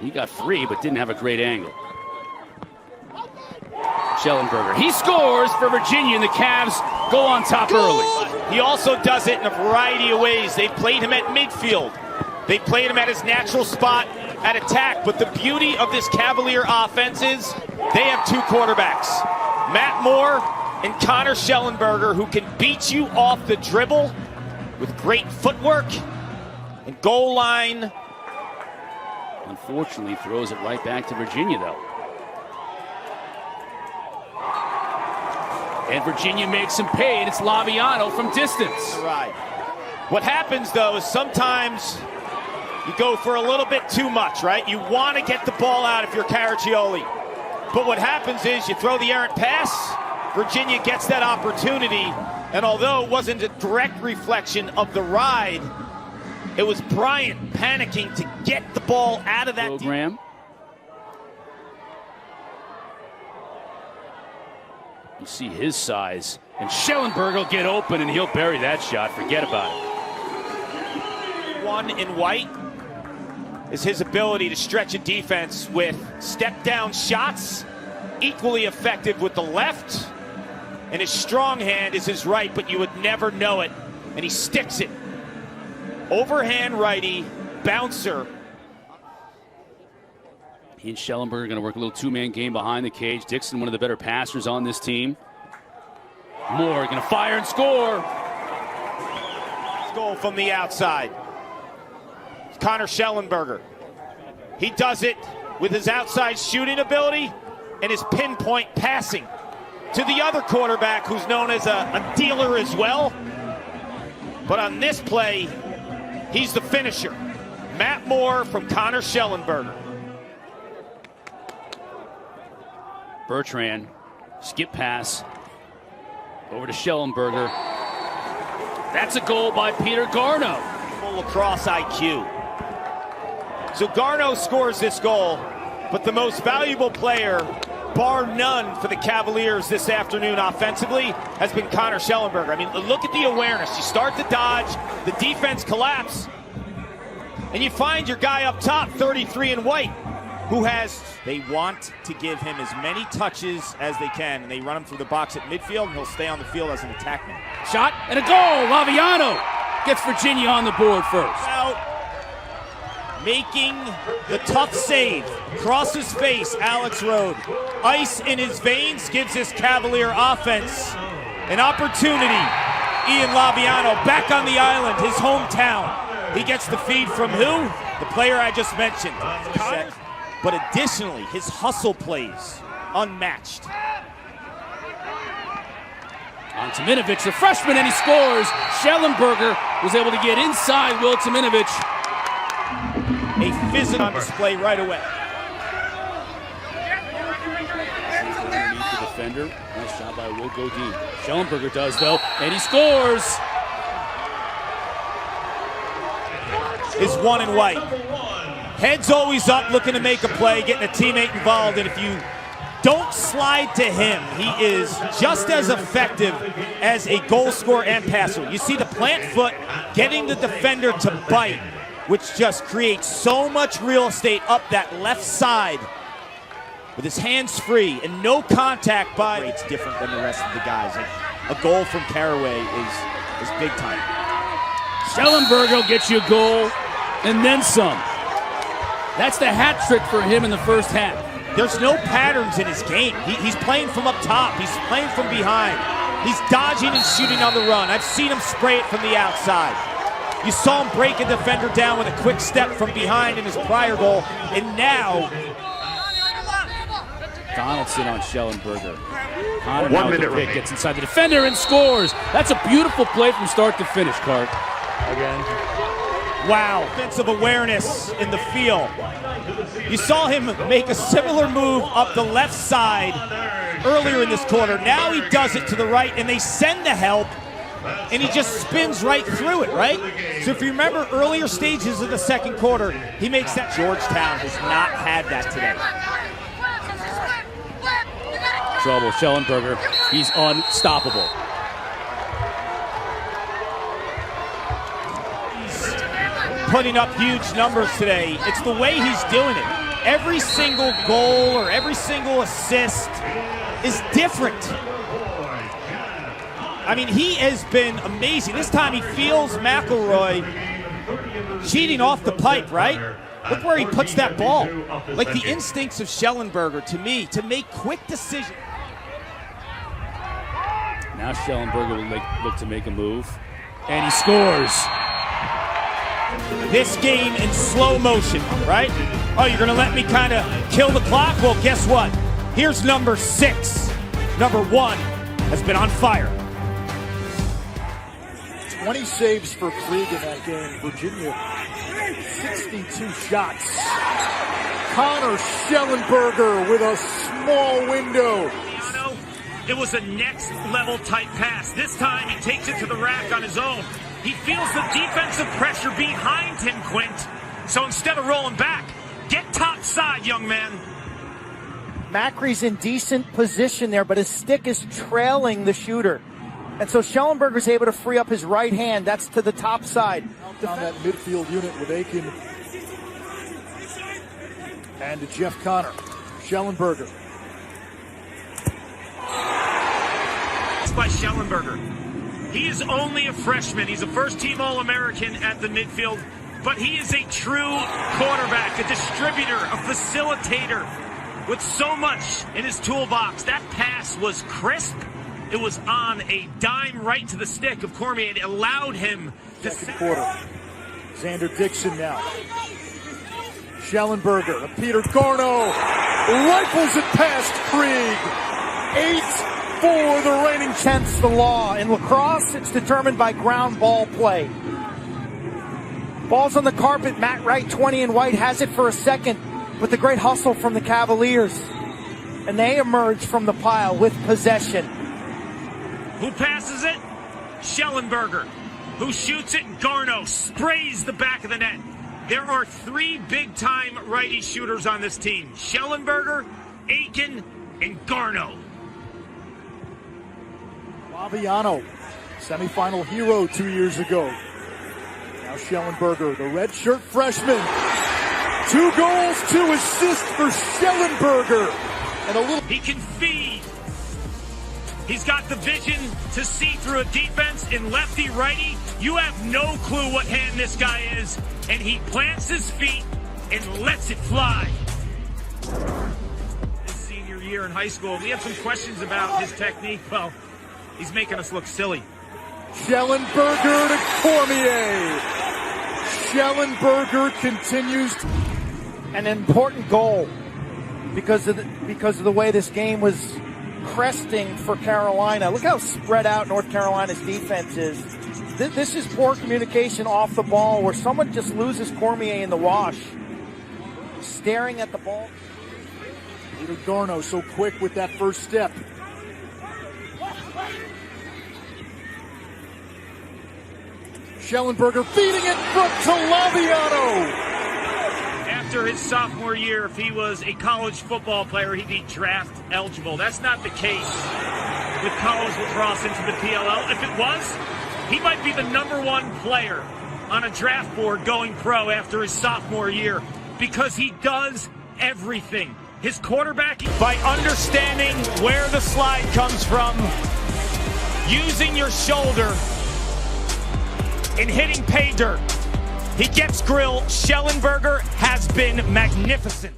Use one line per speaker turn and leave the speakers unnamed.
He got free, but didn't have a great angle. Schellenberger, he scores for Virginia, and the Cavs go on top early.
He also does it in a variety of ways. They played him at midfield. They played him at his natural spot at attack. But the beauty of this Cavalier offense is they have two quarterbacks, Matt Moore and Connor Shellenberger, who can beat you off the dribble with great footwork and goal line.
Unfortunately, throws it right back to Virginia, though. And Virginia makes him pay, and it's Laviano from distance.
Right. What happens, though, is sometimes you go for a little bit too much, right? You want to get the ball out if you're Caraccioli. But what happens is you throw the errant pass, Virginia gets that opportunity, and although it wasn't a direct reflection of the ride, it was Bryant panicking to get the ball out of that
program. You see his size, and Schellenberger will get open, and he'll bury that shot. Forget about it.
One in white is his ability to stretch a defense with step-down shots, equally effective with the left, and his strong hand is his right, but you would never know it, and he sticks it. Overhand righty, bouncer.
He and Schellenberger are going to work a little two-man game behind the cage. Dixon, one of the better passers on this team. Moore going to fire and score.
Goal from the outside. Connor Shellenberger. He does it with his outside shooting ability and his pinpoint passing to the other quarterback, who's known as a dealer as well. But on this play, he's the finisher. Matt Moore from Connor Shellenberger.
Bertrand, skip pass over to Schellenberger. That's a goal by Peter Garno.
Full lacrosse IQ. So Garno scores this goal, but the most valuable player, bar none, for the Cavaliers this afternoon offensively has been Connor Shellenberger. I mean, look at the awareness. You start to dodge, the defense collapse, and you find your guy up top, 33 in white, who has... They want to give him as many touches as they can, and they run him through the box at midfield, and he'll stay on the field as an attackman.
Shot and a goal. Laviano gets Virginia on the board first.
Out, making the tough save. Across his face, Alex Rode. Ice in his veins gives this Cavalier offense an opportunity. Ian Laviano back on the island, his hometown. He gets the feed from who? The player I just mentioned. But additionally, his hustle plays unmatched.
On Tominovic, the freshman, and he scores. Schellenberger was able to get inside Will Tominovic.
A physical on display right away.
Underneath the defender. Nice shot by Will Godin. Schellenberger does, though, and he scores.
Is one in white. Head's always up, looking to make a play, getting a teammate involved, and if you don't slide to him, he is just as effective as a goal scorer and passer. You see the plant foot getting the defender to bite, which just creates so much real estate up that left side with his hands free and no contact by. It's different than the rest of the guys. Like, a goal from Caraway is big time.
Schellenberger will get you a goal and then some. That's the hat trick for him in the first half.
There's no patterns in his game. He's playing from up top. He's playing from behind. He's dodging and shooting on the run. I've seen him spray it from the outside. You saw him break a defender down with a quick step from behind in his prior goal. And now...
Donaldson on Schellenberger. Connor 1 minute pick, gets inside the defender and scores. That's a beautiful play from start to finish, Clark.
Again. Wow, offensive awareness in the field. You saw him make a similar move up the left side earlier in this quarter. Now he does it to the right, and they send the help, and he just spins right through it, right? So if you remember earlier stages of the second quarter, he makes that. Georgetown has not had that today.
Trouble, Schellenberger. He's unstoppable.
Putting up huge numbers today. It's the way he's doing it. every single goal or every single assist is different. I mean, he has been amazing. This time he feels McElroy cheating off the pipe, right? Look where he puts that ball. Like the instincts of Schellenberger, to me, to make quick decisions.
Now Schellenberger will look to make a move.
And he scores. This game in slow motion, right? Oh, you're going to let me kind of kill the clock? Well, guess what? Here's number 6. Number 1 has been on fire.
20 saves for Krieg in that game. Virginia, 62 shots. Connor Shellenberger with a small window.
It was a next-level type pass. This time, he takes it to the rack on his own. He feels the defensive pressure behind him, Quint. So instead of rolling back, get top side, young man.
Macri's in decent position there, but his stick is trailing the shooter. And so Schellenberger's able to free up his right hand. That's to the top side.
On that midfield unit with Aiken and Jeff Connor. Schellenberger.
By Schellenberger. He is only a freshman. He's a first-team All-American at the midfield, but he is a true quarterback, a distributor, a facilitator with so much in his toolbox. That pass was crisp. It was on a dime right to the stick of Cormier. It allowed him to...
Second quarter. Xander Dixon now. Schellenberger, Peter Garno rifles it past Krieg. 8 for the reigning
Hence the law. In lacrosse, it's determined by ground ball play. Ball's on the carpet. Matt Wright, 20 in white, has it for a second with the great hustle from the Cavaliers. And they emerge from the pile with possession.
Who passes it? Schellenberger. Who shoots it? Garno sprays the back of the net. There are 3 big-time righty shooters on this team. Schellenberger, Aiken, and Garno.
Laviano, semifinal hero 2 years ago. Now Schellenberger, the redshirt freshman. 2 goals, 2 assists for Schellenberger. And a little...
He can feed. He's got the vision to see through a defense in lefty-righty. You have no clue what hand this guy is. And he plants his feet and lets it fly. His senior year in high school, we have some questions about his technique. Well, he's making us look silly.
Schellenberger to Cormier. Schellenberger continues.
An important goal because of the way this game was cresting for Carolina. Look how spread out North Carolina's defense is. This is poor communication off the ball where someone just loses Cormier in the wash. Staring at the ball.
Peter Garno so quick with that first step. Schellenberger feeding it from Laviano.
After his sophomore year, if he was a college football player, he'd be draft eligible. That's not the case with college lacrosse into the PLL. If it was, he might be the #1 player on a draft board going pro after his sophomore year because he does everything. His quarterbacking,
By understanding where the slide comes from, using your shoulder, and hitting pay dirt. He gets grilled. Schellenberger has been magnificent.